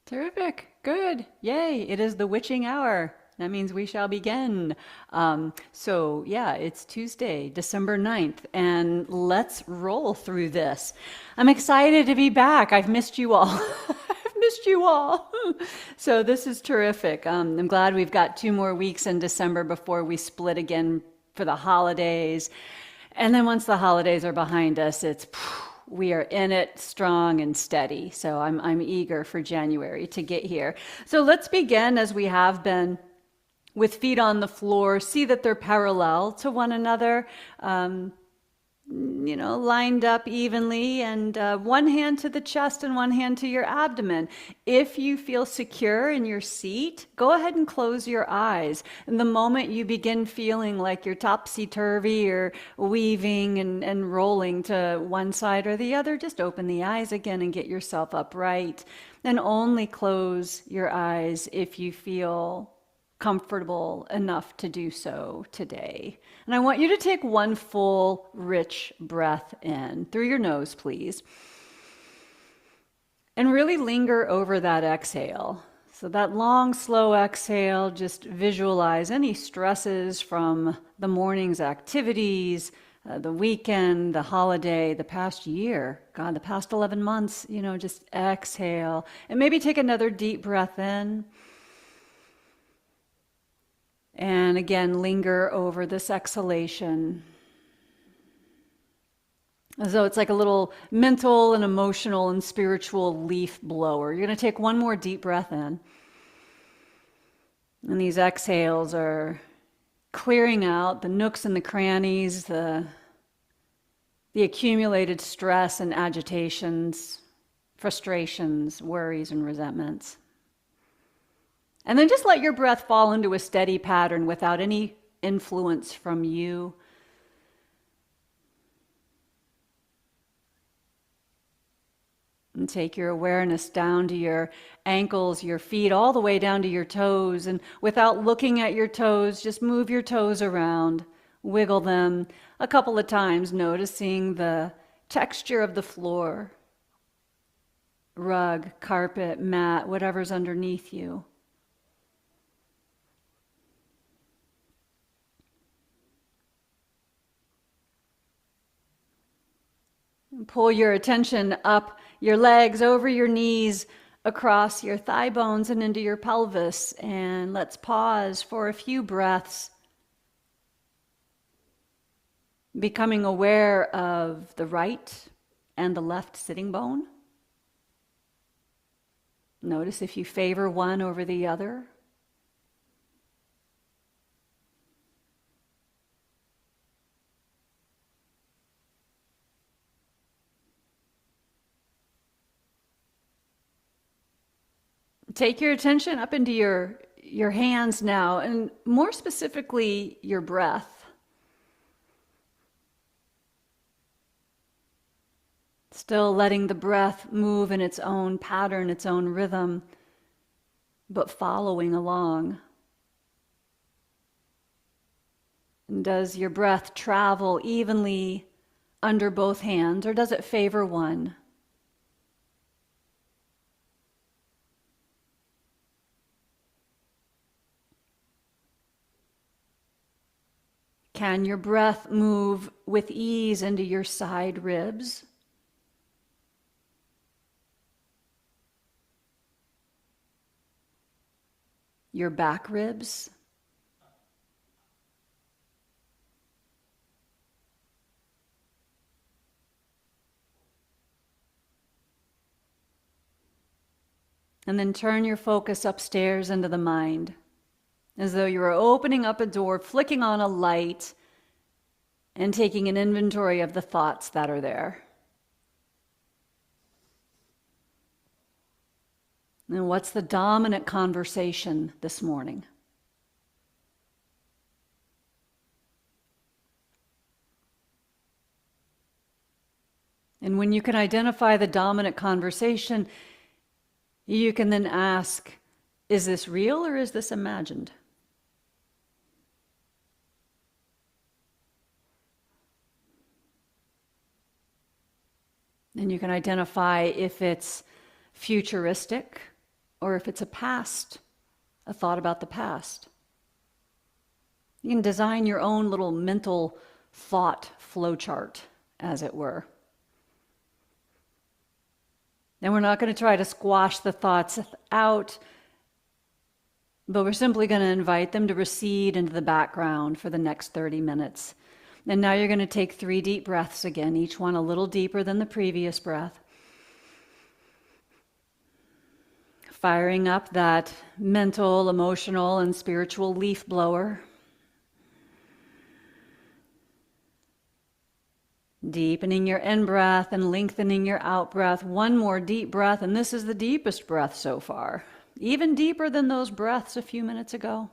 Terrific. Good. Yay. It is the witching hour. That means we shall begin. Yeah, it's Tuesday, December 9th, and let's roll through this. I'm excited to be back. I've missed you all. I've missed you all. So this is terrific. I'm glad we've got 2 more weeks in December before we split again for the holidays. And then once the holidays are behind us, we are in it strong and steady. So I'm eager for January to get here. So let's begin as we have been with feet on the floor. See that they're parallel to one another. Lined up evenly, and one hand to the chest and one hand to your abdomen. If you feel secure in your seat, go ahead and close your eyes. And the moment you begin feeling like you're topsy-turvy or weaving and rolling to one side or the other, just open the eyes again and get yourself upright. And only close your eyes if you feel comfortable enough to do so today. And I want you to take one full, rich breath in through your nose, please. And really linger over that exhale. So that long, slow exhale, just visualize any stresses from the morning's activities, the weekend, the holiday, the past year, God, the past 11 months, just exhale. And maybe take another deep breath in. And again, linger over this exhalation as though it's like a little mental and emotional and spiritual leaf blower. You're going to take one more deep breath in. And these exhales are clearing out the nooks and the crannies, the accumulated stress and agitations, frustrations, worries, and resentments. And then just let your breath fall into a steady pattern without any influence from you. And take your awareness down to your ankles, your feet, all the way down to your toes. And without looking at your toes, just move your toes around, wiggle them a couple of times, noticing the texture of the floor, rug, carpet, mat, whatever's underneath you. Pull your attention up your legs, over your knees, across your thigh bones and into your pelvis. And let's pause for a few breaths, becoming aware of the right and the left sitting bone. Notice if you favor one over the other. Take your attention up into your hands now, and more specifically, your breath. Still letting the breath move in its own pattern, its own rhythm, but following along. And does your breath travel evenly under both hands, or does it favor one? Can your breath move with ease into your side ribs? Your back ribs? And then turn your focus upstairs into the mind, as though you were opening up a door, flicking on a light, and taking an inventory of the thoughts that are there. And what's the dominant conversation this morning? And when you can identify the dominant conversation, you can then ask, is this real or is this imagined? And you can identify if it's futuristic or if it's a thought about the past. You can design your own little mental thought flowchart, as it were. And we're not going to try to squash the thoughts out, but we're simply going to invite them to recede into the background for the next 30 minutes. And now you're going to take 3 deep breaths again, each one a little deeper than the previous breath. Firing up that mental, emotional, and spiritual leaf blower. Deepening your in-breath and lengthening your out-breath. One more deep breath, and this is the deepest breath so far. Even deeper than those breaths a few minutes ago.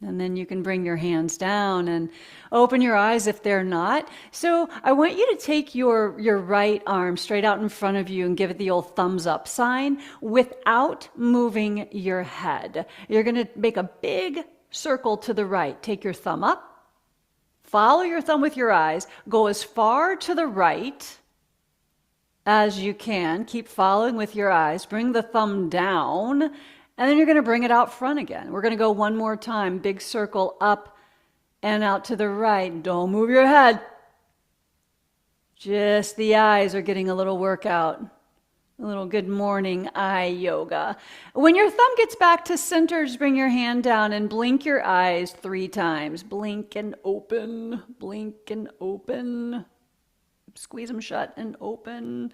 And then you can bring your hands down and open your eyes if they're not. So I want you to take your right arm straight out in front of you and give it the old thumbs up sign without moving your head. You're going to make a big circle to the right. Take your thumb up. Follow your thumb with your eyes. Go as far to the right as you can. Keep following with your eyes. Bring the thumb down. And then you're going to bring it out front again. We're going to go one more time. Big circle up and out to the right. Don't move your head. Just the eyes are getting a little workout. A little good morning eye yoga. When your thumb gets back to center, just bring your hand down and blink your eyes 3 times. Blink and open. Blink and open. Squeeze them shut and open.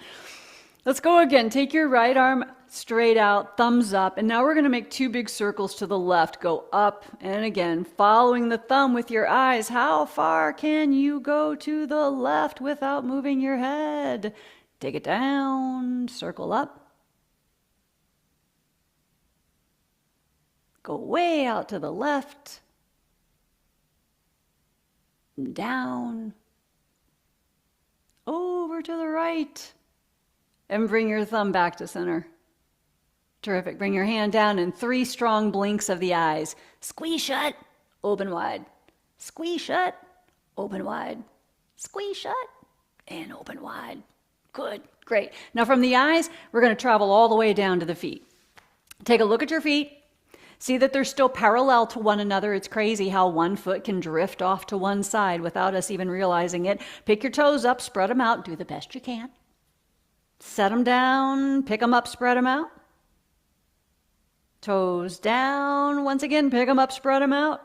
Let's go again. Take your right arm straight out, thumbs up, and now we're going to make 2 big circles to the left. Go up and again, following the thumb with your eyes. How far can you go to the left without moving your head? Take it down, circle up. Go way out to the left, down, over to the right. And bring your thumb back to center. Terrific. Bring your hand down and 3 strong blinks of the eyes. Squeeze shut, open wide. Squeeze shut, open wide. Squeeze shut, and open wide. Good. Great. Now from the eyes, we're going to travel all the way down to the feet. Take a look at your feet. See that they're still parallel to one another. It's crazy how one foot can drift off to one side without us even realizing it. Pick your toes up, spread them out. Do the best you can. Set them down, pick them up, spread them out. Toes down. Once again, pick them up, spread them out.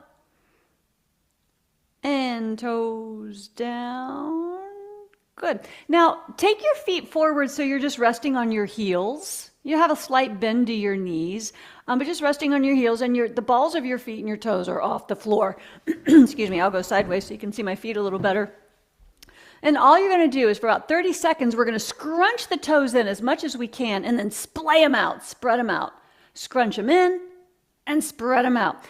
And toes down. Good. Now, take your feet forward so you're just resting on your heels. You have a slight bend to your knees, but just resting on your heels, and the balls of your feet and your toes are off the floor. Excuse me, I'll go sideways so you can see my feet a little better. And all you're going to do is for about 30 seconds, we're going to scrunch the toes in as much as we can and then splay them out, spread them out. Scrunch them in and spread them out.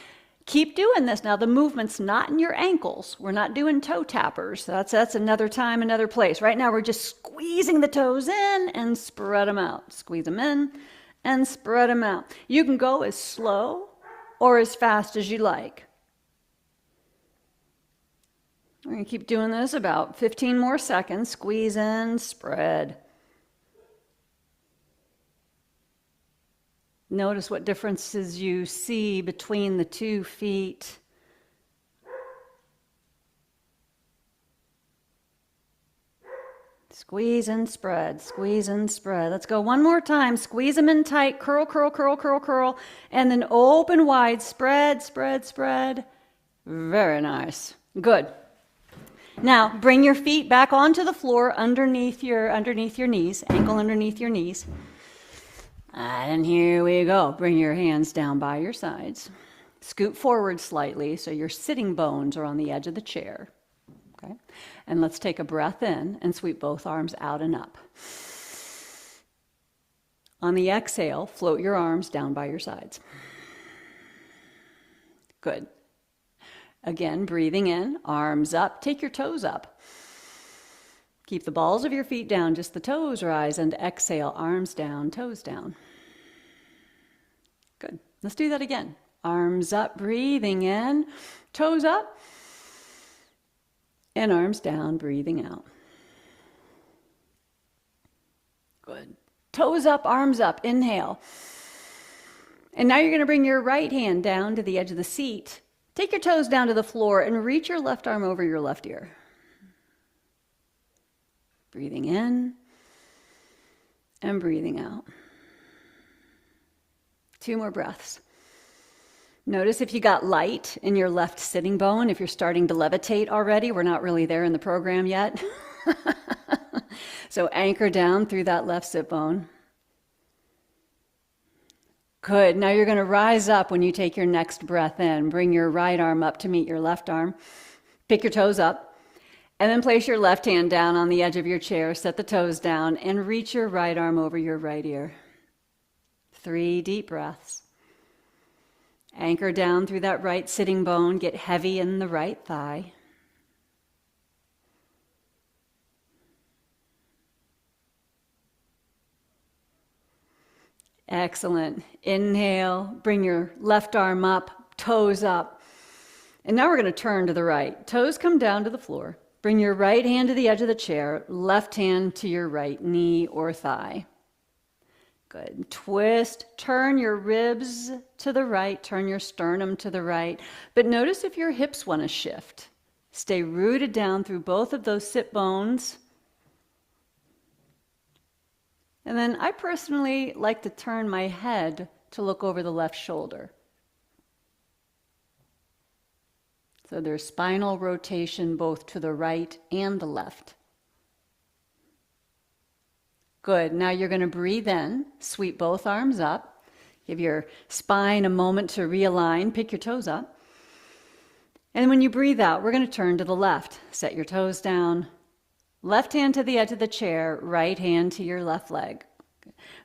Keep doing this. Now, the movement's not in your ankles. We're not doing toe tappers. That's another time, another place. Right now, we're just squeezing the toes in and spread them out. Squeeze them in and spread them out. You can go as slow or as fast as you like. We're going to keep doing this about 15 more seconds. Squeeze in, spread. Notice what differences you see between the 2 feet. Squeeze and spread, squeeze and spread. Let's go one more time. Squeeze them in tight, curl, curl, curl, curl, curl, and then open wide, spread, spread, spread. Very nice. Good. Now, bring your feet back onto the floor underneath your knees, ankle underneath your knees. And here we go. Bring your hands down by your sides. Scoot forward slightly so your sitting bones are on the edge of the chair. Okay? And let's take a breath in and sweep both arms out and up. On the exhale, float your arms down by your sides. Good. Again, breathing in, arms up, take your toes up. Keep the balls of your feet down, just the toes rise, and exhale, arms down, toes down. Good. Let's do that again. Arms up, breathing in, toes up, and arms down, breathing out. Good. Toes up, arms up. Inhale. And now you're going to bring your right hand down to the edge of the seat. Take your toes down to the floor and reach your left arm over your left ear. Breathing in and breathing out. 2 more breaths. Notice if you got light in your left sitting bone, if you're starting to levitate already. We're not really there in the program yet. So anchor down through that left sit bone. Good. Now you're going to rise up when you take your next breath in. Bring your right arm up to meet your left arm. Pick your toes up. And then place your left hand down on the edge of your chair. Set the toes down and reach your right arm over your right ear. 3 deep breaths. Anchor down through that right sitting bone. Get heavy in the right thigh. Excellent. Inhale, bring your left arm up, toes up. And now we're going to turn to the right. Toes come down to the floor. Bring your right hand to the edge of the chair, left hand to your right knee or thigh. Good. Twist, turn your ribs to the right, turn your sternum to the right. But notice if your hips want to shift. Stay rooted down through both of those sit bones. And then I personally like to turn my head to look over the left shoulder. So there's spinal rotation both to the right and the left. Good. Now you're going to breathe in, sweep both arms up. Give your spine a moment to realign. Pick your toes up. And when you breathe out, we're going to turn to the left. Set your toes down. Left hand to the edge of the chair, right hand to your left leg.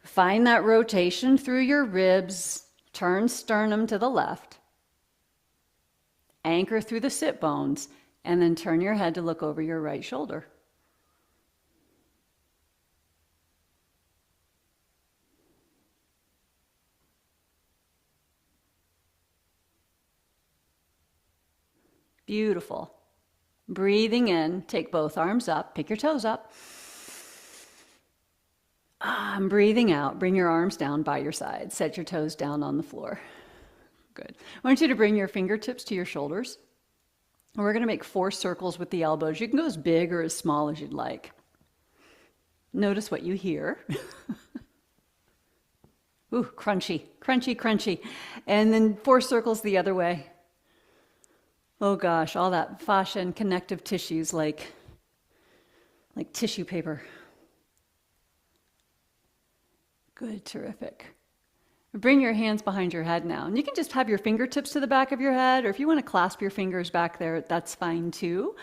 Find that rotation through your ribs. Turn sternum to the left. Anchor through the sit bones, and then turn your head to look over your right shoulder. Beautiful. Breathing in, take both arms up, pick your toes up. I'm breathing out, bring your arms down by your side. Set your toes down on the floor. Good. I want you to bring your fingertips to your shoulders. And we're going to make 4 circles with the elbows. You can go as big or as small as you'd like. Notice what you hear. Ooh, crunchy, crunchy, crunchy. And then 4 circles the other way. Oh gosh, all that fascia and connective tissues like tissue paper. Good, terrific. Bring your hands behind your head now. And you can just have your fingertips to the back of your head, or if you want to clasp your fingers back there, that's fine too.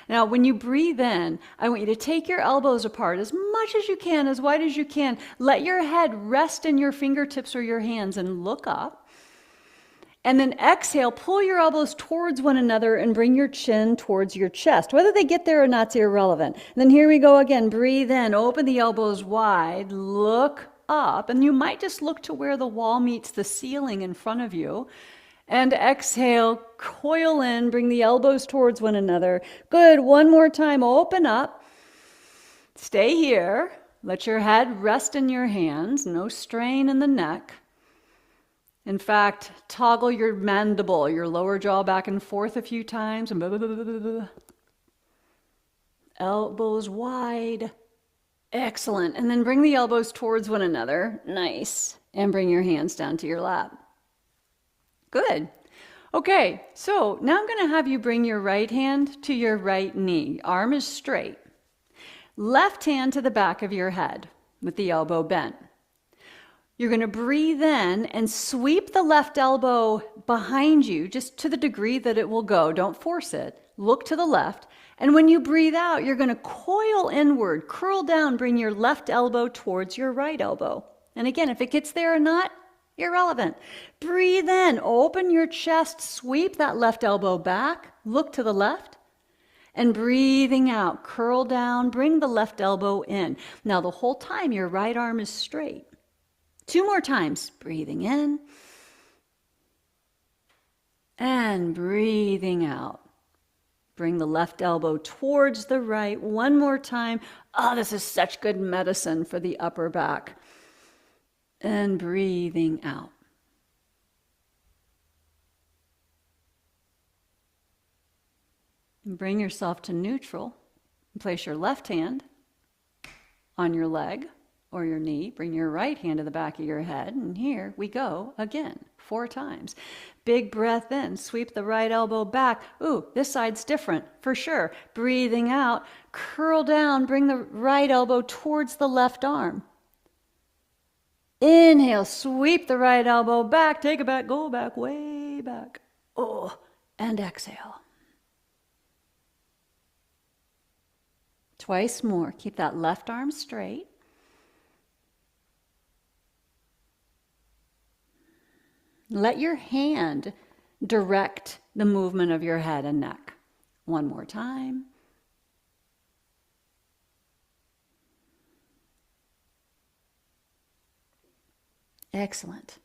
Now, when you breathe in, I want you to take your elbows apart as much as you can, as wide as you can. Let your head rest in your fingertips or your hands and look up. And then exhale, pull your elbows towards one another and bring your chin towards your chest. Whether they get there or not's irrelevant. And then here we go again. Breathe in, open the elbows wide, look up, and you might just look to where the wall meets the ceiling in front of you. And exhale, coil in, bring the elbows towards one another. Good, one more time, open up. Stay here. Let your head rest in your hands, no strain in the neck. In fact, toggle your mandible, your lower jaw back and forth a few times. And elbows wide. Excellent. And then bring the elbows towards one another. Nice. And bring your hands down to your lap. Good. Okay, so now I'm going to have you bring your right hand to your right knee. Arm is straight. Left hand to the back of your head with the elbow bent. You're going to breathe in and sweep the left elbow behind you just to the degree that it will go. Don't force it. Look to the left. And when you breathe out, you're going to coil inward, curl down, bring your left elbow towards your right elbow. And again, if it gets there or not, irrelevant. Breathe in, open your chest, sweep that left elbow back, look to the left. And breathing out, curl down, bring the left elbow in. Now the whole time your right arm is straight. 2 more times, breathing in and breathing out. Bring the left elbow towards the right one more time. Oh, this is such good medicine for the upper back. And breathing out. Bring yourself to neutral. Place your left hand on your leg or your knee. Bring your right hand to the back of your head. And here we go again, 4 times. Big breath in. Sweep the right elbow back. Ooh, this side's different for sure. Breathing out. Curl down. Bring the right elbow towards the left arm. Inhale. Sweep the right elbow back. Take it back. Go back. Way back. Oh, and exhale. Twice more. Keep that left arm straight. Let your hand direct the movement of your head and neck. One more time. Excellent.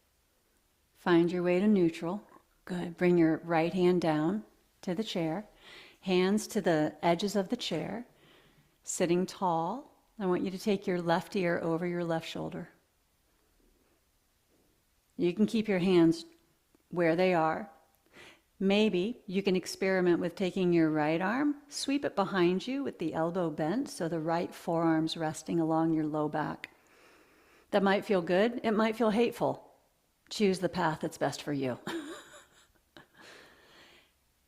Find your way to neutral. Good. Bring your right hand down to the chair. Hands to the edges of the chair. Sitting tall, I want you to take your left ear over your left shoulder. You can keep your hands where they are. Maybe you can experiment with taking your right arm, sweep it behind you with the elbow bent, so the right forearm's resting along your low back. That might feel good. It might feel hateful. Choose the path that's best for you.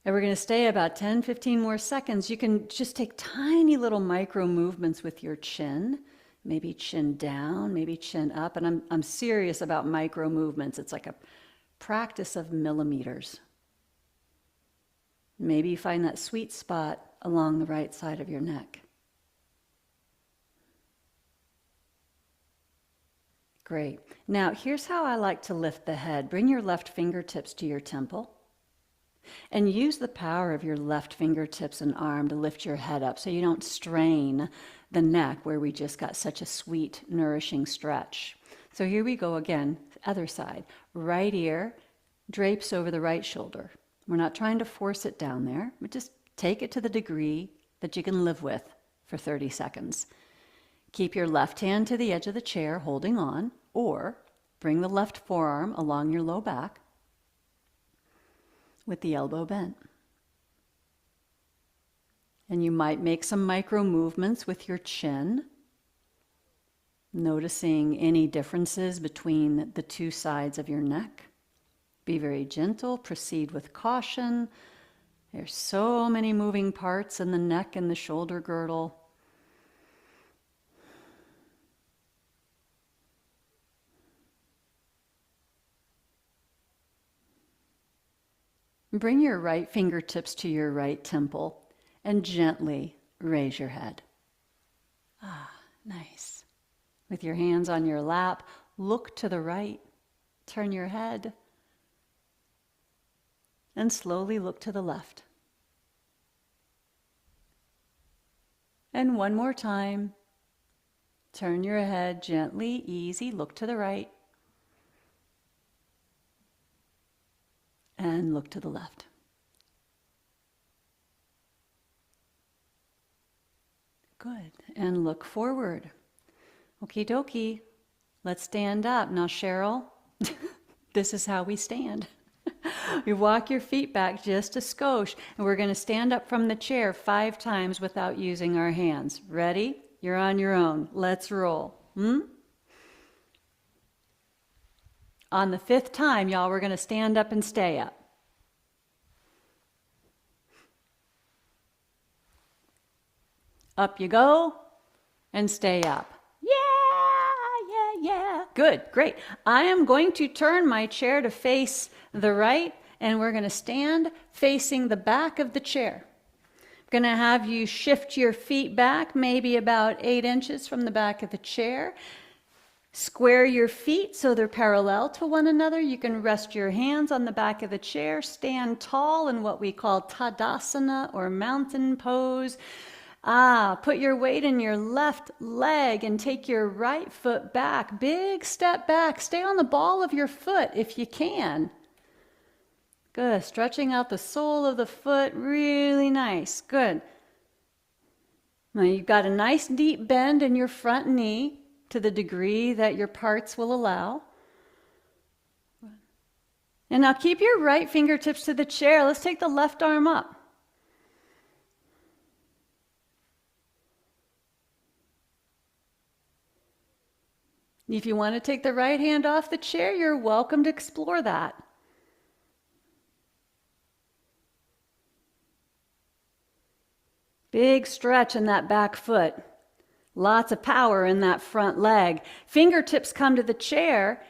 And we're going to stay about 10, 15 more seconds. You can just take tiny little micro movements with your chin, maybe chin down, maybe chin up. And I'm serious about micro movements. It's like a practice of millimeters. Maybe you find that sweet spot along the right side of your neck. Great. Now, here's how I like to lift the head. Bring your left fingertips to your temple. And use the power of your left fingertips and arm to lift your head up so you don't strain the neck where we just got such a sweet, nourishing stretch. So here we go again, other side. Right ear drapes over the right shoulder. We're not trying to force it down there, but just take it to the degree that you can live with for 30 seconds. Keep your left hand to the edge of the chair holding on, or bring the left forearm along your low back with the elbow bent. And you might make some micro movements with your chin, noticing any differences between the two sides of your neck. Be very gentle, proceed with caution. There's so many moving parts in the neck and the shoulder girdle. Bring your right fingertips to your right temple and gently raise your head. Ah, nice. With your hands on your lap, look to the right, turn your head, and slowly look to the left. And one more time, turn your head gently, easy, look to the right, and look to the left. Good. And look forward. Okie dokie. Let's stand up. Now, Cheryl, this is how we stand. You walk your feet back just a skosh, and we're going to stand up from the chair 5 times without using our hands. Ready? You're on your own. Let's roll. On the 5th time, y'all, we're going to stand up and stay up. Up you go, and stay up. Yeah. Good, great. I am going to turn my chair to face the right, and we're going to stand facing the back of the chair. I'm going to have you shift your feet back, maybe about 8 inches from the back of the chair. Square your feet so they're parallel to one another. You can rest your hands on the back of the chair. Stand tall in what we call Tadasana or mountain pose. Put your weight in your left leg and take your right foot back. Big step back. Stay on the ball of your foot if you can. Good. Stretching out the sole of the foot. Really nice. Good. Now you've got a nice deep bend in your front knee to the degree that your parts will allow. And now keep your right fingertips to the chair. Let's take the left arm up. If you want to take the right hand off the chair, you're welcome to explore that. Big stretch in that back foot. Lots of power in that front leg. Fingertips come to the chair.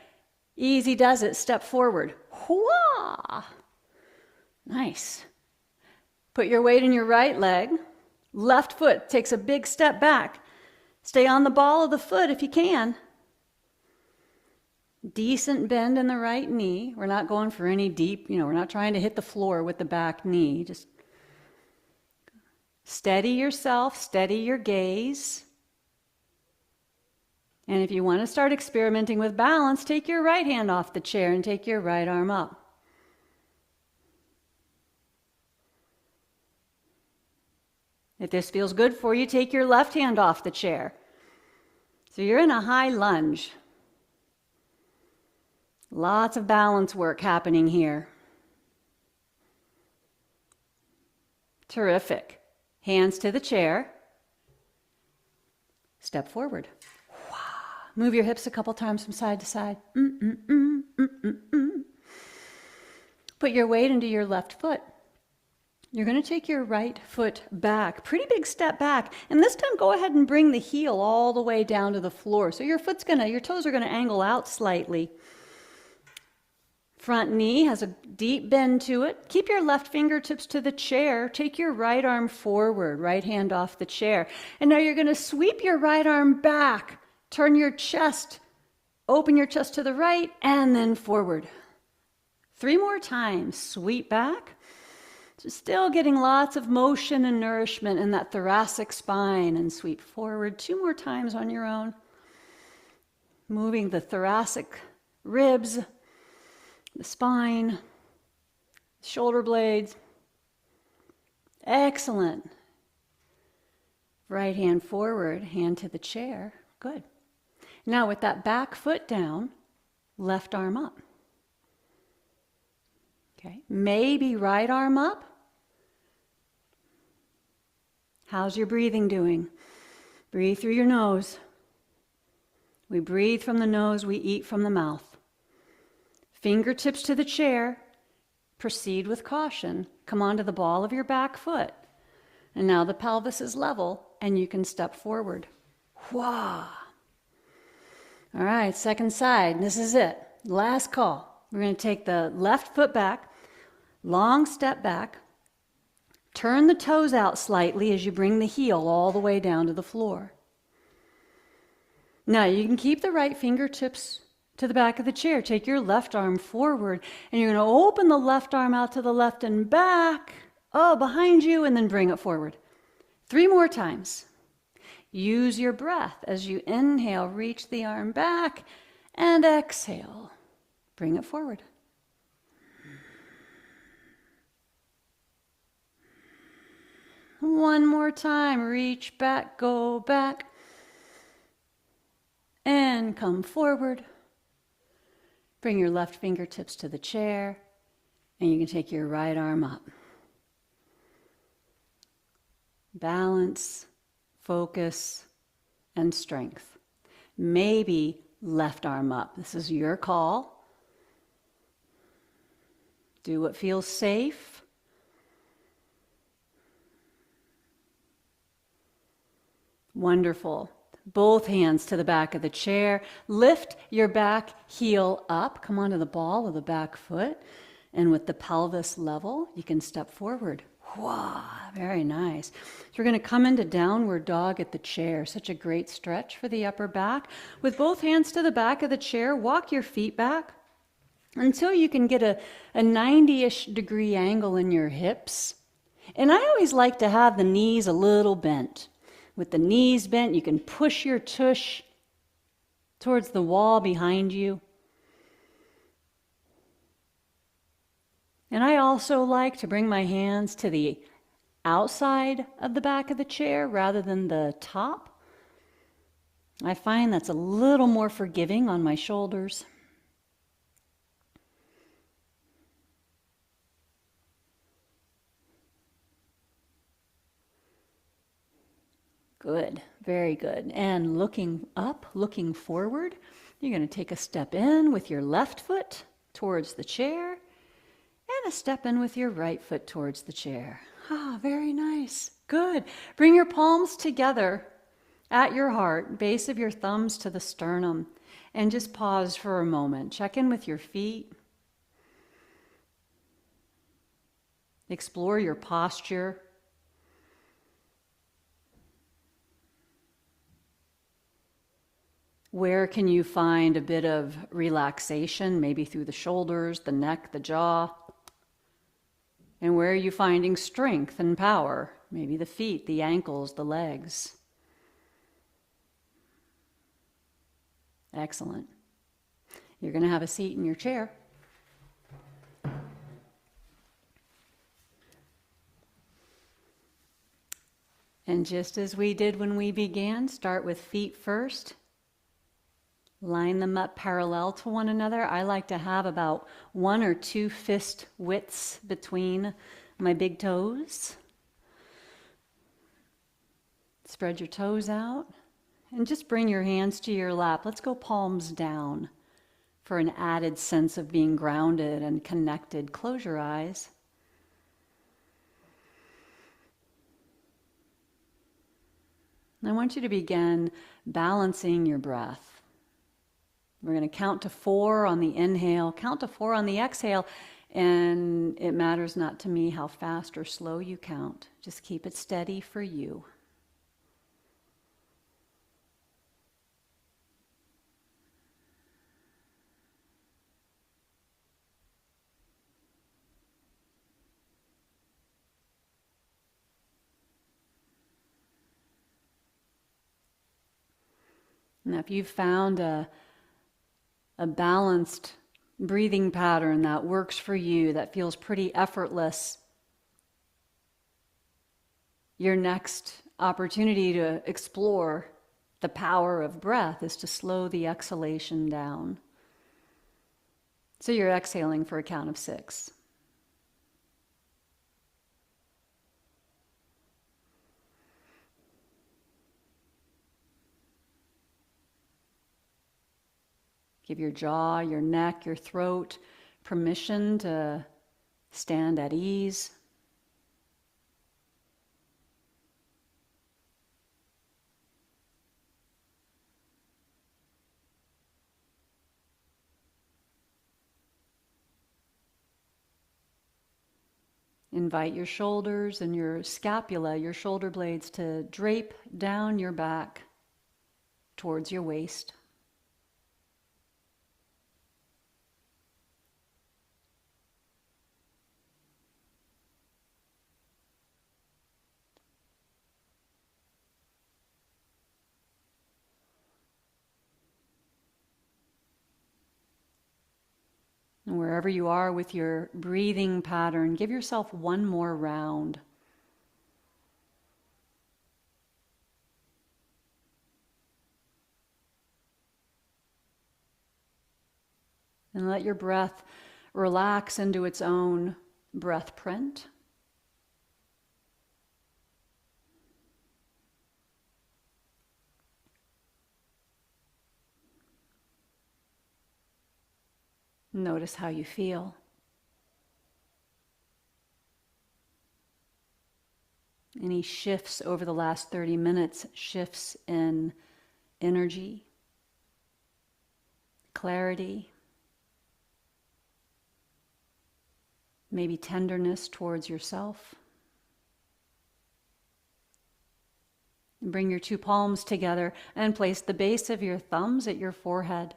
Easy does it. Step forward. Hwah! Nice. Put your weight in your right leg. Left foot takes a big step back. Stay on the ball of the foot if you can. Decent bend in the right knee. We're not going for any deep, we're not trying to hit the floor with the back knee. Just steady yourself, steady your gaze. And if you want to start experimenting with balance, take your right hand off the chair and take your right arm up. If this feels good for you, take your left hand off the chair. So you're in a high lunge. Lots of balance work happening here. Terrific. Hands to the chair. Step forward. Move your hips a couple times from side to side. Put your weight into your left foot. You're going to take your right foot back. Pretty big step back. And this time go ahead and bring the heel all the way down to the floor. So your toes are going to angle out slightly. Front knee has a deep bend to it. Keep your left fingertips to the chair. Take your right arm forward, right hand off the chair. And now you're going to sweep your right arm back. Turn your chest, open your chest to the right, and then forward. 3 more times. Sweep back. So still getting lots of motion and nourishment in that thoracic spine, and sweep forward 2 more times on your own. Moving the thoracic ribs, the spine, shoulder blades. Excellent. Right hand forward, hand to the chair. Good. Now with that back foot down, left arm up. Okay, maybe right arm up. How's your breathing doing? Breathe through your nose. We breathe from the nose, we eat from the mouth. Fingertips to the chair. Proceed with caution. Come onto the ball of your back foot. And now the pelvis is level and you can step forward. Whoa. All right, second side. This is it. Last call. We're going to take the left foot back, long step back. Turn the toes out slightly as you bring the heel all the way down to the floor. Now you can keep the right fingertips to the back of the chair. Take your left arm forward, and you're going to open the left arm out to the left and back, behind you, and then bring it forward. 3 more times. Use your breath as you inhale, reach the arm back, and exhale. Bring it forward. One more time. Reach back, go back, and come forward. Bring your left fingertips to the chair, and you can take your right arm up. Balance, focus, and strength. Maybe left arm up. This is your call. Do what feels safe. Wonderful. Both hands to the back of the chair. Lift your back heel up. Come onto the ball of the back foot. And with the pelvis level, you can step forward. Wow, very nice. So we're going to come into downward dog at the chair. Such a great stretch for the upper back. With both hands to the back of the chair, walk your feet back until you can get a 90-ish degree angle in your hips. And I always like to have the knees a little bent. With the knees bent, you can push your tush towards the wall behind you. And I also like to bring my hands to the outside of the back of the chair rather than the top. I find that's a little more forgiving on my shoulders. Good, very good. And looking up, looking forward, you're going to take a step in with your left foot towards the chair and a step in with your right foot towards the chair. Ah, very nice. Good. Bring your palms together at your heart, base of your thumbs to the sternum, and just pause for a moment. Check in with your feet. Explore your posture. Where can you find a bit of relaxation, maybe through the shoulders, the neck, the jaw? And where are you finding strength and power? Maybe the feet, the ankles, the legs. Excellent. You're going to have a seat in your chair. And just as we did when we began, start with feet first. Line them up parallel to one another. I like to have about 1 or 2 fist widths between my big toes. Spread your toes out and just bring your hands to your lap. Let's go palms down for an added sense of being grounded and connected. Close your eyes. I want you to begin balancing your breath. We're going to count to 4 on the inhale, count to 4 on the exhale, and it matters not to me how fast or slow you count. Just keep it steady for you. Now, if you've found a balanced breathing pattern that works for you, that feels pretty effortless, your next opportunity to explore the power of breath is to slow the exhalation down. So you're exhaling for a count of 6. Give your jaw, your neck, your throat permission to stand at ease. Invite your shoulders and your scapula, your shoulder blades, to drape down your back towards your waist. And wherever you are with your breathing pattern, give yourself one more round. And let your breath relax into its own breath print. Notice how you feel. Any shifts over the last 30 minutes, shifts in energy, clarity, maybe tenderness towards yourself. And bring your 2 palms together and place the base of your thumbs at your forehead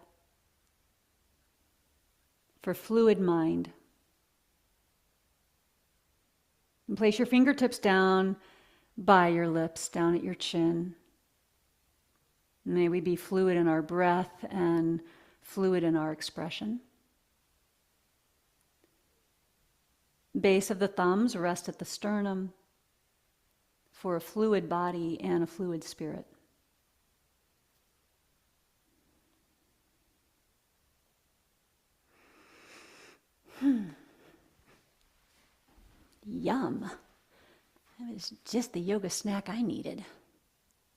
for fluid mind. And place your fingertips down by your lips, down at your chin. May we be fluid in our breath and fluid in our expression. Base of the thumbs rest at the sternum for a fluid body and a fluid spirit. Yum. That was just the yoga snack I needed.